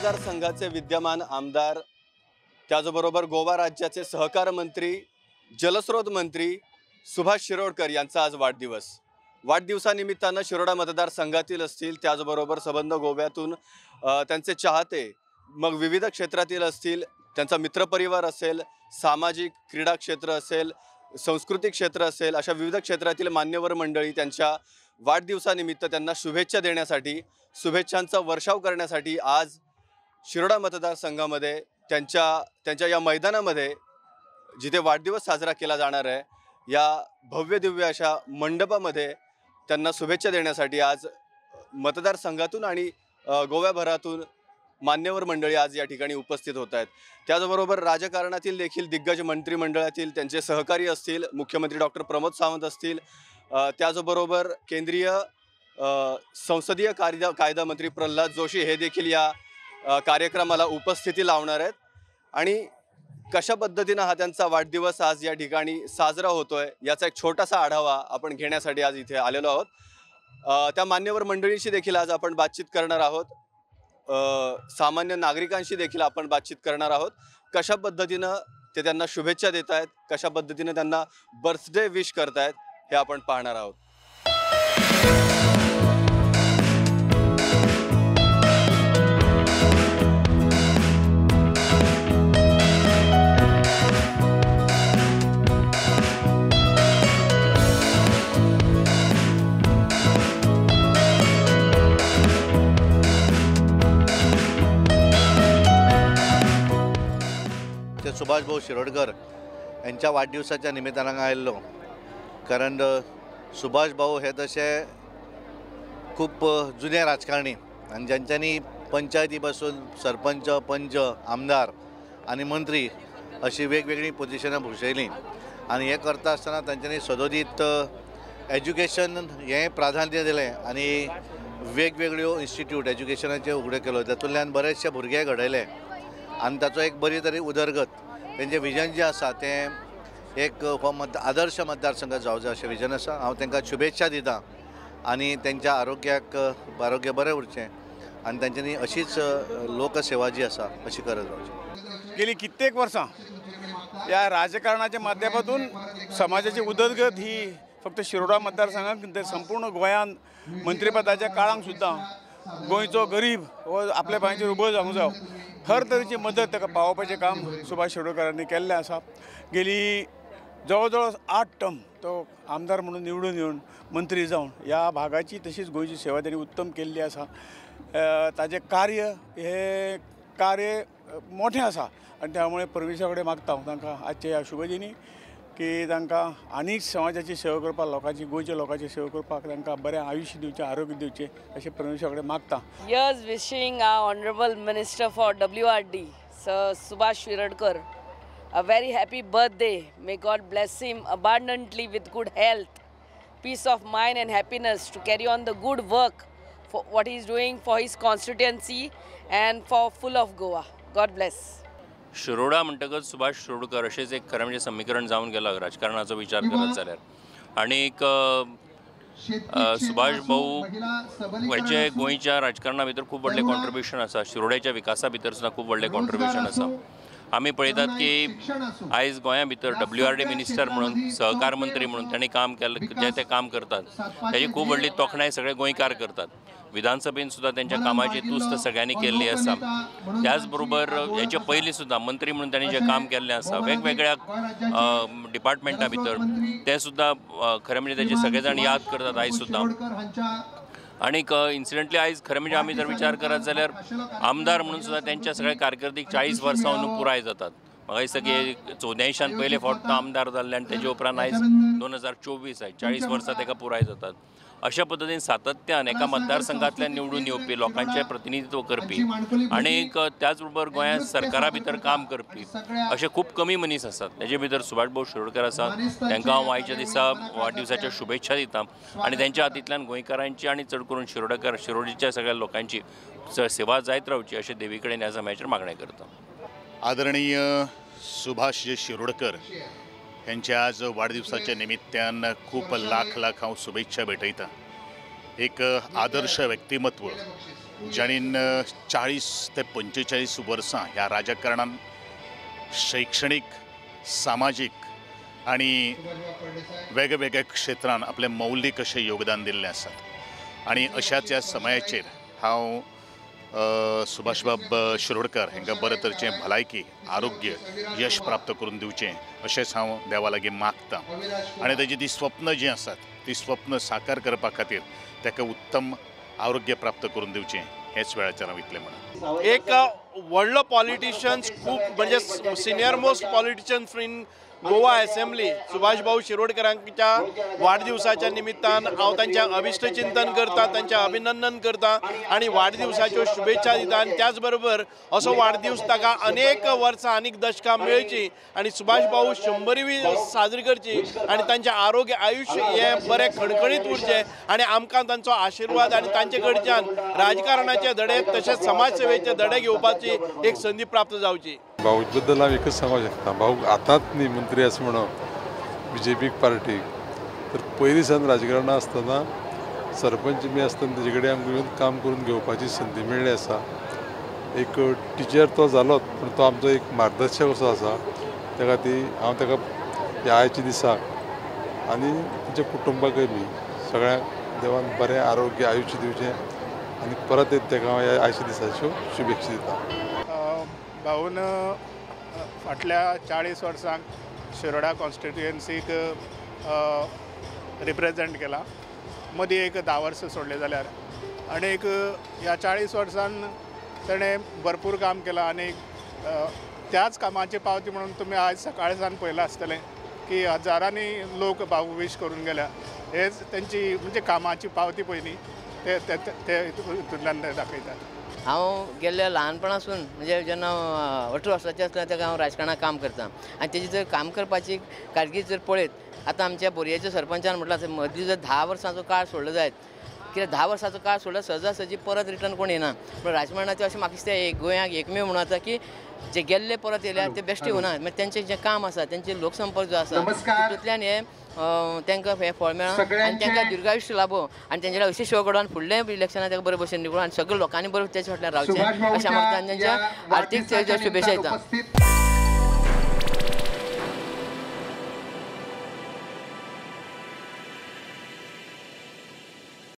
मतदारसंघाचे विद्यमान आमदार, त्याचबरोबर गोवा राज्याचे सहकार मंत्री, जलस्रोत मंत्री सुभाष शिरोडकर यांचा आज वाढदिवस. वाढदिवसानिमित्तानं शिरोडा मतदारसंघातील असतील, त्याचबरोबर संबंध गोव्यातून त्यांचे चाहते, मग विविध क्षेत्रातील असतील, त्यांचा मित्रपरिवार असेल, सामाजिक क्रीडा क्षेत्र असेल, सांस्कृतिक क्षेत्र असेल, अशा विविध क्षेत्रातील मान्यवर मंडळी त्यांच्या वाढदिवसानिमित्त त्यांना शुभेच्छा देण्यासाठी, शुभेच्छांचा वर्षाव करण्यासाठी आज शिरोडा मतदारसंघामध्ये त्यांच्या या मैदानामध्ये जिथे वाढदिवस साजरा केला जाणार आहे, या भव्य दिव्य अशा मंडपामध्ये त्यांना शुभेच्छा देण्यासाठी आज मतदारसंघातून आणि गोव्याभरातून मान्यवर मंडळी आज या ठिकाणी उपस्थित होत आहेत. त्याचबरोबर राजकारणातील देखील दिग्गज मंत्रिमंडळातील त्यांचे सहकारी असतील, मुख्यमंत्री डॉक्टर प्रमोद सावंत असतील, त्याचबरोबर केंद्रीय संसदीय कायदा मंत्री प्रल्हाद जोशी हे देखील या कार्यक्रमाला उपस्थिती लावणार आहेत. आणि कशा पद्धतीनं हा त्यांचा वाढदिवस आज या ठिकाणी साजरा होतोय याचा एक छोटासा आढावा आपण घेण्यासाठी आज इथे आलेलो आहोत. त्या मान्यवर मंडळींशी देखील आज आपण बातचीत करणार आहोत, सामान्य नागरिकांशी देखील आपण बातचीत करणार आहोत. कशा पद्धतीनं ते त्यांना शुभेच्छा देत आहेत, कशा पद्धतीनं त्यांना बर्थडे विश करतायत हे आपण पाहणार आहोत. सुभाष भाऊ शिरोडकर यांच्या वाढदिवसाच्या निमित्तानं आयल्लो, कारण सुभाष भाऊ हे तसे खूप जुने राजकारणी आणि ज्यांच्यांनी पंचायती पासून सरपंच, पंच, आमदार आणि मंत्री अशी वेगवेगळी पोजिशनां भुशयलीं. आणि हे करता आसतना तांच्यांनी सदोदीत एज्युकेशन हें प्राधान्य दिलें आणि वेगवेगळ्यो इन्स्टिट्यूट एज्युकेशनाचे उगडे केलो. तातूंतल्यान बरेचशे भुरगे घडयले आणि ताचो एक बरी तरी उदरगत तेंचें विजन जें आसा तें एक हो आदर्श मतदारसंघ जावं जाय अशें विजन आसा. हांव तांकां शुभेच्छा दितां आनी तेंच्या आरोग्य बरें उरचें आनी तांच्यांनी अशीच लोकसेवा जी आसा अशी करत रावची. गेली कित्येक वर्सां या राजकारणाच्या माध्यमातून समाजाची उदरगत ही फक्त शिरोडा मतदारसंघाक संपूर्ण गोंयांत मंत्रीपदाच्या काळांत सुद्दां गोंयचो गरीब हो आपल्या पांयाचेर उबो जावंक जाय, हर तरेची मदत ताका पावोवपाचें काम सुभाष शिरोडकरांनी केल्लें आसा. गेली जवळ जवळ 8 टर्म तो आमदार म्हणून निवडून येवन मंत्री जावन ह्या भागाची तशीच गोंयची सेवा त्यांनी उत्तम केल्ली आसा. ताजें कार्य मोठें आसा आनी त्यामुळे परमेश्वरा कडेन मागता हांव तांकां आजच्या ह्या शुभदिनी की तांकां आनीक समाजाची सेवा करपाक, लोकांची गोंयच्या लोकांची सेवा करपाक तांकां बरें आयुश्य दिवचें, आरोग्य दिवचें अशें परमेश्वरा कडेन मागता. Here's wishing our Honorable Minister for WRD, Sir Subhash Shirodkar, a very happy birthday. May God bless him abundantly with good health, peace of mind and happiness to carry on the good work for what he is doing for his constituency and for full of Goa. God bless. Shiroda म्हणटकच सुभाष शिरोडकर अशेंच एक खरें म्हणजे समीकरण जावन गेलां राजकारणाचो विचार करत जाल्यार. आनीक सुभाष भाऊ हाचे गोंयच्या राजकारणा भितर खूब व्हडलें कॉन्ट्रिब्युशन आसा, शिरोड्याच्या विकासा भितर सुद्दां खूब व्हडलें कॉन्ट्रिब्युशन आसा. आमी पळयतात की आयज गोंया भितर WRD मिनिस्टर म्हणून, सहकार मंत्री म्हणून तांणी काम केलें, जें ते काम करतात ताची खूब व्हडली तोखणाय सगळे गोंयकार करतात. विधानसभेन सुद्दां त्यांच्या कामाची तुस्त सगळ्यांनी केल्ली आसा. त्याच बरोबर हेचे पयलीं सुद्दां मंत्री म्हणून तांणी जें काम केल्लें आसा वेगवेगळ्या डिपार्टमेंटा भितर, ते सुद्दां खरें म्हणजे ताचे सगळे जाण याद करतात आयज सुद्दां. आनीक इन्सिडेंटली आयज खरें म्हणजे आमी जर विचार करत जाल्यार आमदार म्हणून सुद्दां त्यांच्या सगळ्या कारकिर्दीक 40 वर्सां अंदू पुराय जातात. म्हाका दिसता की 84 पयले फावट आमदार जाल्ले आनी तेजे उपरांत आयज 2024 आहे, 40 वर्सां ताका पुराय जातात. अशा पद्धतीन सातत्यान एका मतदारसंघातल्यान निवडून येवपी, लोकांचें प्रतिनिधित्व करपी आनीक त्याच बरोबर गोंयांत सरकारा भितर काम करपी अशे खूब कमी मनीस आसात. तेजे भितर सुभाष भाऊ शिरोडकर आसा. तांकां हांव आयच्या दिसा वाडदिवसाच्या शुभेच्छा दितां आनी तेंच्या हातींतल्यान गोंयकारांची आनी चड करून शिरोडीच्या सगळ्या लोकांची सेवा जायत रावची अशें देवी कडेन ह्या समयाचेर मागणें करता. आदरणीय सुभाष शिरोडकर यांच्या आज वाढदिवसाच्या निमित्तान खूप लाख हांव शुभेच्छा भेटयता. एक आदर्श व्यक्तिमत्व ज्यांनी 40 ते 45 वर्सां ह्या राजकारणान शैक्षणिक सामाजीक आणि वेगवेगळ्या क्षेत्रांत आपले मौलिक अशें योगदान दिल्लें आसा आणि अशाच ह्या समयाचेर हांव सुभाषबाब शिरोडकर हांकां बरे तरेचें भलायकी आरोग्य यश प्राप्त करून दिवचें अशेंच हांव देवा लागीं मागतां आनी ताजी ती स्वप्न जीं आसात ती स्वप्न साकार करपा खातीर ताका उत्तम आरोग्य प्राप्त करून दिवचें हेच वेळाचेर हांव इतलें म्हणा. एक व्हडलो पॉलिटिशियन्स खूब म्हणजे senior most politicians in Goa assembly Subhash भाऊ शिरोडकरांच्या वाढदिवसाच्या निमित्तान हांव तांचें अभिश्ट चिंतन करता, तांचें अभिनंदन करता आणि वाढदिवसाच्यो शुभेच्छा दिता आनी त्याच बरोबर असो वाढदिवस ताका अनेक वर्सां आनीक दशकां मेळची आणि सुभाष भाऊ 100वी साजरी करची आणि तांचें आरोग्य आयुश्य हें बरें खणखणीत उरचें आणि आमकां तांचो आशिर्वाद आणि तांचे कडच्यान राजकारणाचे धडे तशेंच समाजसेवेचे धडे घेवपाची एक संदी प्राप्त जावची. भाऊ बद्दल हांव एकच सांगूंक शकता, भाऊ आतांच न्ही मंत्री आसा म्हणून BJP पार्टीक, तर पयलीं सावन राजकारणांत आसतना सरपंच बी आसतना तेजे कडेन आमकां येवन काम करून घेवपाची संदी मेळ्ळी आसा. एक टिचर तो जालोच पूण तो आमचो एक मार्गदर्शक असो आसा. त्या खातीर हांव ताका ह्या आयच्या दिसाक आनी ताच्या कुटुंबाकय बी सगळ्यांक देवान बरें आरोग्य आयुश्य दिवचें आनी परत ताका हांव ह्या आयच्या दिसाच्यो शुभेच्छा दिता. भाऊन फाटल्या 40 वर्सांक शिरोडा कॉन्स्टिट्युएन्सीक रिप्रेजेंट केला. मदीं एक 10 वर्सां सोडले जाल्यार आनी एक ह्या 40 वर्सान ताणें भरपूर काम केलां आनी त्याच कामाची पावती म्हणून तुमी आज सकाळी सावन पळयलां आसतलें की हजारांनी लोक भाऊ विश करून गेल्या. हेच तेंची म्हणजे कामाची पावती पळय न्ही ते हितूंतल्यान दाखयतात. हांव गेल्ल्या ल्हानपणासून म्हणजे जेन्ना 18 वर्साचें आसलें तेका हांव राजकारणांत काम करता आनी तेजी जर काम करपाची कारकीर्द जर पळयत आतां आमच्या बोरयेच्या सरपंचान म्हटलां मदीं जर 10 वर्सांचो काळ सोडलो जायत कित्याक 10 वर्साचो काळ सोडलो सहजासहजी परत रिटर्न कोण येना. पूण राजकारणाचें अशें म्हाका दिसता गोंयाक एकमेव म्हणून आतां की जे गेल्ले परत येयल्यार ते बेश्टे येवना. मागीर तेंचें जें काम आसा तेंचे लोकसंपर्क जो आसा तितूंतल्यान हे तांकां हें फळ मेळ्ळां आनी तांकां दिर्घायुश्य लाभो आनी तेंचे अशें शेव घडोवन फुडले इलेक्शनाक ताका बरे भशेन निवडून आनी सगळ्या लोकांनी बरोबर तेच्या फाटल्यान रावचें अशें म्हाका तांच्या आर्थीक शुभेच्छा दिता.